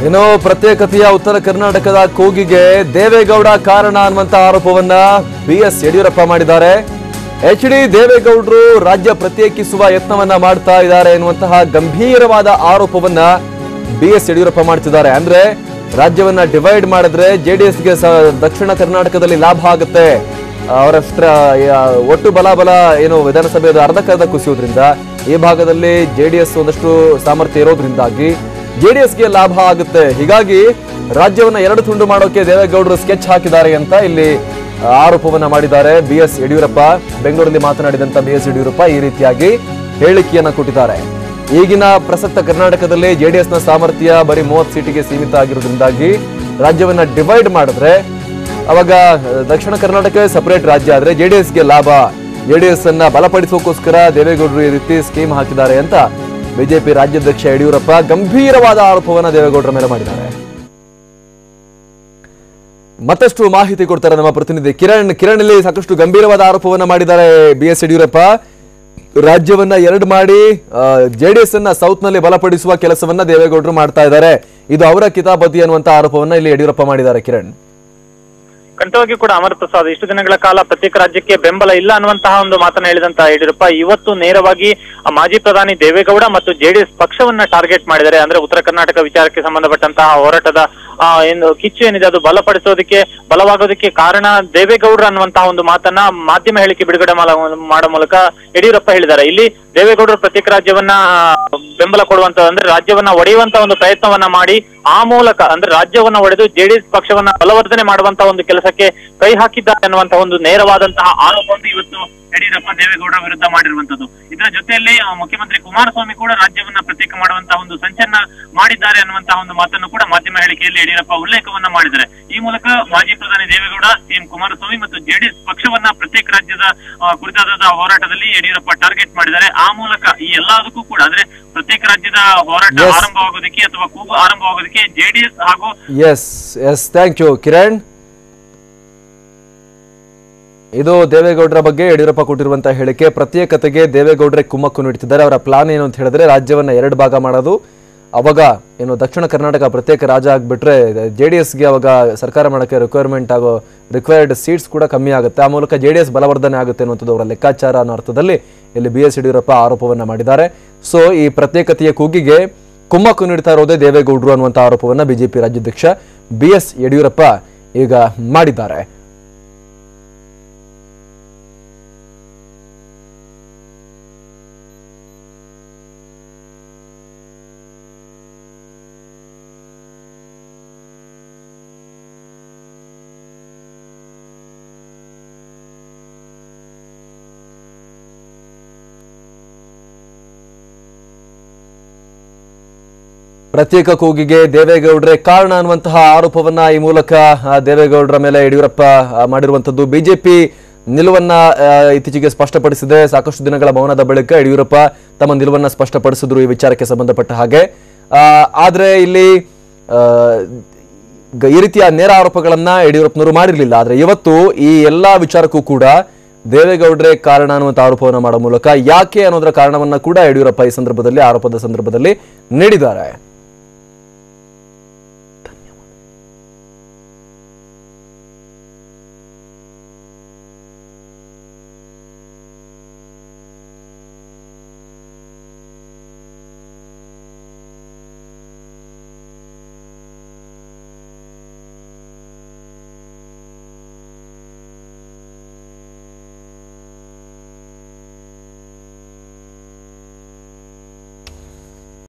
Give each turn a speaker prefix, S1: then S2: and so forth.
S1: ಇನ್ನು ಪ್ರತ್ಯೇಕತೆಯ ಉತ್ತರ ಕರ್ನಾಟಕದ ಕೂಗಿಗೆ ದೇವೇಗೌಡ ಕಾರಣ ಅನ್ನುವಂತ ಆರೋಪವನ್ನ ಬಿಎಸ್ ಯಡಿಯೂರಪ್ಪ ಮಾಡಿದ್ದಾರೆ. ಎಚ್ಡಿ ದೇವೇಗೌಡರು ರಾಜ್ಯ ಪ್ರತ್ಯೇಕಿಸುವ ಯತ್ನವನ್ನ ಮಾಡ್ತಾ ಇದ್ದಾರೆ ಎನ್ನುವಂತಹ ಗಂಭೀರವಾದ ಆರೋಪವನ್ನ ಬಿಎಸ್ ಯಡಿಯೂರಪ್ಪ ಮಾಡ್ತಿದ್ದಾರೆ. ಅಂದ್ರೆ ರಾಜ್ಯವನ್ನ ಡಿವೈಡ್ ಮಾಡಿದ್ರೆ ಜೆಡಿಎಸ್ಗೆ ದಕ್ಷಿಣ ಕರ್ನಾಟಕದಲ್ಲಿ ಲಾಭ ಆಗುತ್ತೆ, ಅವರಷ್ಟ ಒಟ್ಟು ಬಲಾಬಲ ಏನು ವಿಧಾನಸಭೆಯ ಅರ್ಧಕ್ಕರ್ಧ ಕುಸಿಯೋದ್ರಿಂದ ಈ ಭಾಗದಲ್ಲಿ ಜೆಡಿಎಸ್ ಒಂದಷ್ಟು ಸಾಮರ್ಥ್ಯ ಇರೋದ್ರಿಂದಾಗಿ ಜೆಡಿಎಸ್ಗೆ ಲಾಭ ಆಗುತ್ತೆ. ಹೀಗಾಗಿ ರಾಜ್ಯವನ್ನ ಎರಡು ತುಂಡು ಮಾಡೋಕೆ ದೇವೇಗೌಡರು ಸ್ಕೆಚ್ ಹಾಕಿದ್ದಾರೆ ಅಂತ ಇಲ್ಲಿ ಆರೋಪವನ್ನ ಮಾಡಿದ್ದಾರೆ ಬಿಎಸ್ ಯಡಿಯೂರಪ್ಪ. ಬೆಂಗಳೂರಲ್ಲಿ ಮಾತನಾಡಿದಂತ ಬಿಎಸ್ ಯಡಿಯೂರಪ್ಪ ಈ ರೀತಿಯಾಗಿ ಹೇಳಿಕೆಯನ್ನ ಕೊಟ್ಟಿದ್ದಾರೆ. ಈಗಿನ ಪ್ರಸಕ್ತ ಕರ್ನಾಟಕದಲ್ಲಿ ಜೆಡಿಎಸ್ನ ಸಾಮರ್ಥ್ಯ ಬರೀ 30 ಸೀಟಿಗೆ ಸೀಮಿತ ಆಗಿರೋದ್ರಿಂದಾಗಿ ರಾಜ್ಯವನ್ನ ಡಿವೈಡ್ ಮಾಡಿದ್ರೆ ಅವಾಗ ದಕ್ಷಿಣ ಕರ್ನಾಟಕ ಸಪರೇಟ್ ರಾಜ್ಯ ಆದ್ರೆ ಜೆಡಿಎಸ್ಗೆ ಲಾಭ, ಜೆಡಿಎಸ್ ಅನ್ನ ಬಲಪಡಿಸೋಕೋಸ್ಕರ ದೇವೇಗೌಡರು ಈ ರೀತಿ ಸ್ಕೀಮ್ ಹಾಕಿದ್ದಾರೆ ಅಂತ ಬಿಜೆಪಿ ರಾಜ್ಯಾಧ್ಯಕ್ಷ ಯಡಿಯೂರಪ್ಪ ಗಂಭೀರವಾದ ಆರೋಪವನ್ನ ದೇವೇಗೌಡರ ಮೇಲೆ ಮಾಡಿದ್ದಾರೆ. ಮತ್ತಷ್ಟು ಮಾಹಿತಿ ಕೊಡ್ತಾರೆ ನಮ್ಮ ಪ್ರತಿನಿಧಿ ಕಿರಣ್ ಇಲ್ಲಿ ಸಾಕಷ್ಟು ಗಂಭೀರವಾದ ಆರೋಪವನ್ನ ಮಾಡಿದ್ದಾರೆ ಬಿಎಸ್ ಯಡಿಯೂರಪ್ಪ. ರಾಜ್ಯವನ್ನ ಎರಡು ಮಾಡಿ ಜೆಡಿಎಸ್ ಅನ್ನ ಸೌತ್ ನಲ್ಲಿ ಬಲಪಡಿಸುವ ಕೆಲಸವನ್ನ ದೇವೇಗೌಡರು ಮಾಡ್ತಾ ಇದ್ದಾರೆ, ಇದು ಅವರ ಕಿತಾಪತಿ ಅನ್ನುವಂತ ಆರೋಪವನ್ನ ಇಲ್ಲಿ ಯಡಿಯೂರಪ್ಪ ಮಾಡಿದ್ದಾರೆ. ಕಿರಣ್,
S2: ಖಂಡಿತವಾಗಿ ಕೂಡ ಅಮರ್ ಪ್ರಸಾದ್, ಇಷ್ಟು ದಿನಗಳ ಕಾಲ ಪ್ರತ್ಯೇಕ ರಾಜ್ಯಕ್ಕೆ ಬೆಂಬಲ ಇಲ್ಲ ಅನ್ನುವಂತಹ ಒಂದು ಮಾತನ್ನ ಹೇಳಿದಂತಹ ಯಡಿಯೂರಪ್ಪ ಇವತ್ತು ನೇರವಾಗಿ ಮಾಜಿ ಪ್ರಧಾನಿ ದೇವೇಗೌಡ ಮತ್ತು ಜೆಡಿಎಸ್ ಪಕ್ಷವನ್ನ ಟಾರ್ಗೆಟ್ ಮಾಡಿದ್ದಾರೆ. ಅಂದ್ರೆ ಉತ್ತರ ಕರ್ನಾಟಕ ವಿಚಾರಕ್ಕೆ ಸಂಬಂಧಪಟ್ಟಂತಹ ಹೋರಾಟದ ಏನು ಕಿಚ್ಚು ಏನಿದೆ ಅದು ಬಲವಾಗೋದಕ್ಕೆ ಕಾರಣ ದೇವೇಗೌಡರು ಅನ್ನುವಂತಹ ಒಂದು ಮಾತನ್ನ ಮಾಧ್ಯಮ ಹೇಳಿಕೆ ಬಿಡುಗಡೆ ಮಾಡೋ ಮೂಲಕ ಯಡಿಯೂರಪ್ಪ ಹೇಳಿದ್ದಾರೆ. ಇಲ್ಲಿ ದೇವೇಗೌಡರು ಪ್ರತ್ಯೇಕ ರಾಜ್ಯವನ್ನ ಬೆಂಬಲ ಕೊಡುವಂತ ಅಂದ್ರೆ ರಾಜ್ಯವನ್ನ ಒಡೆಯುವಂತ ಒಂದು ಪ್ರಯತ್ನವನ್ನ ಮಾಡಿ ಆ ಮೂಲಕ ಅಂದ್ರೆ ರಾಜ್ಯವನ್ನ ಒಡೆದು ಜೆಡಿಎಸ್ ಪಕ್ಷವನ್ನ ಬಲವರ್ಧನೆ ಮಾಡುವಂತ ಒಂದು ಕೆಲಸಕ್ಕೆ ಕೈ ಹಾಕಿದ್ದಾರೆ ಅನ್ನುವಂತ ಒಂದು ನೇರವಾದಂತಹ ಆರೋಪವನ್ನು ಇವತ್ತು ಯಡಿಯೂರಪ್ಪ ದೇವೇಗೌಡ ವಿರುದ್ಧ ಮಾಡಿರುವಂತದ್ದು. ಇದರ ಜೊತೆಯಲ್ಲಿ ಮುಖ್ಯಮಂತ್ರಿ ಕುಮಾರಸ್ವಾಮಿ ಕೂಡ ರಾಜ್ಯವನ್ನ ಪ್ರತ್ಯೇಕ ಮಾಡುವಂತಹ ಒಂದು ಸಂಚನ್ನ ಮಾಡಿದ್ದಾರೆ ಅನ್ನುವಂತಹ ಒಂದು ಮಾತನ್ನು ಕೂಡ ಮಾಧ್ಯಮ ಹೇಳಿಕೆಯಲ್ಲಿ ಯಡಿಯೂರಪ್ಪ ಉಲ್ಲೇಖವನ್ನ ಮಾಡಿದ್ದಾರೆ. ಈ ಮೂಲಕ ಮಾಜಿ ಪ್ರಧಾನಿ ದೇವೇಗೌಡ, ಸಿಎಂ ಕುಮಾರಸ್ವಾಮಿ ಮತ್ತು ಜೆಡಿಎಸ್ ಪಕ್ಷವನ್ನ ಪ್ರತ್ಯೇಕ ರಾಜ್ಯದ ಕುರಿತಾದ ಹೋರಾಟದಲ್ಲಿ ಯಡಿಯೂರಪ್ಪ ಟಾರ್ಗೆಟ್ ಮಾಡಿದ್ದಾರೆ. ಆ ಮೂಲಕ ಈ ಎಲ್ಲದಕ್ಕೂ ಕೂಡ ಅಂದ್ರೆ ಪ್ರತ್ಯೇಕ ರಾಜ್ಯದ ಹೋರಾಟ ಆರಂಭವಾಗೋದಕ್ಕೆ ಅಥವಾ ಕೂಗು ಆರಂಭವಾಗೋದಕ್ಕೆ ಜೆಡಿಎಸ್ ಹಾಗೂ
S1: ಥ್ಯಾಂಕ್ ಯು ಕಿರಣ್. ಇದು ದೇವೇಗೌಡರ ಬಗ್ಗೆ ಯಡಿಯೂರಪ್ಪ ಕೊಟ್ಟಿರುವಂತಹ ಹೇಳಿಕೆ. ಪ್ರತ್ಯೇಕತೆಗೆ ದೇವೇಗೌಡರೇ ಕುಮ್ಮಕ್ಕು ನೀಡುತ್ತಿದ್ದಾರೆ. ಅವರ ಪ್ಲಾನ್ ಏನು ಅಂತ ಹೇಳಿದ್ರೆ ರಾಜ್ಯವನ್ನ ಎರಡು ಭಾಗ ಮಾಡೋದು, ಅವಾಗ ಏನು ದಕ್ಷಿಣ ಕರ್ನಾಟಕ ಪ್ರತ್ಯೇಕ ರಾಜ್ಯ ಆಗ್ಬಿಟ್ರೆ ಜೆಡಿಎಸ್ಗೆ ಅವಾಗ ಸರ್ಕಾರ ಮಾಡೋಕ್ಕೆ ರಿಕ್ವೈರ್ಡ್ ಸೀಟ್ಸ್ ಕೂಡ ಕಮ್ಮಿ ಆಗುತ್ತೆ, ಆ ಮೂಲಕ ಜೆಡಿಎಸ್ ಬಲವರ್ಧನೆ ಆಗುತ್ತೆ ಅನ್ನುವಂಥದ್ದು ಅವರ ಲೆಕ್ಕಾಚಾರ ಅನ್ನೋ ಅರ್ಥದಲ್ಲಿ ಇಲ್ಲಿ ಬಿಎಸ್ ಯಡಿಯೂರಪ್ಪ ಆರೋಪವನ್ನ ಮಾಡಿದ್ದಾರೆ. ಸೊ ಈ ಪ್ರತ್ಯೇಕತೆಯ ಕೂಗಿಗೆ ಕುಮ್ಮಕ್ಕು ನೀಡ್ತಾ ಇರೋದೇ ದೇವೇಗೌಡರು ಅನ್ನುವಂಥ ಆರೋಪವನ್ನ ಬಿಜೆಪಿ ರಾಜ್ಯಾಧ್ಯಕ್ಷ ಬಿಎಸ್ ಯಡಿಯೂರಪ್ಪ ಈಗ ಮಾಡಿದ್ದಾರೆ. ಪ್ರತ್ಯೇಕ ಕೂಗಿಗೆ ದೇವೇಗೌಡರೇ ಕಾರಣ ಅನ್ನುವಂತಹ ಆರೋಪವನ್ನ ಈ ಮೂಲಕ ದೇವೇಗೌಡರ ಮೇಲೆ ಯಡಿಯೂರಪ್ಪ ಮಾಡಿರುವಂತದ್ದು. ಬಿಜೆಪಿ ನಿಲುವನ್ನ ಇತ್ತೀಚೆಗೆ ಸ್ಪಷ್ಟಪಡಿಸಿದೆ. ಸಾಕಷ್ಟು ದಿನಗಳ ಮೌನದ ಬಳಿಕ ಯಡಿಯೂರಪ್ಪ ತಮ್ಮ ನಿಲುವನ್ನ ಸ್ಪಷ್ಟಪಡಿಸಿದ್ರು ಈ ವಿಚಾರಕ್ಕೆ ಸಂಬಂಧಪಟ್ಟ ಹಾಗೆ. ಆದ್ರೆ ಇಲ್ಲಿ ಈ ರೀತಿಯ ನೇರ ಆರೋಪಗಳನ್ನ ಯಡಿಯೂರಪ್ಪನವರು ಮಾಡಿರಲಿಲ್ಲ. ಆದ್ರೆ ಇವತ್ತು ಈ ಎಲ್ಲಾ ವಿಚಾರಕ್ಕೂ ಕೂಡ ದೇವೇಗೌಡರೇ ಕಾರಣ ಅನ್ನುವಂಥ ಆರೋಪವನ್ನು ಮಾಡೋ ಮೂಲಕ ಯಾಕೆ ಅನ್ನೋದರ ಕಾರಣವನ್ನ ಕೂಡ ಯಡಿಯೂರಪ್ಪ ಈ ಸಂದರ್ಭದಲ್ಲಿ ಆರೋಪದ ಸಂದರ್ಭದಲ್ಲಿ ನೀಡಿದ್ದಾರೆ.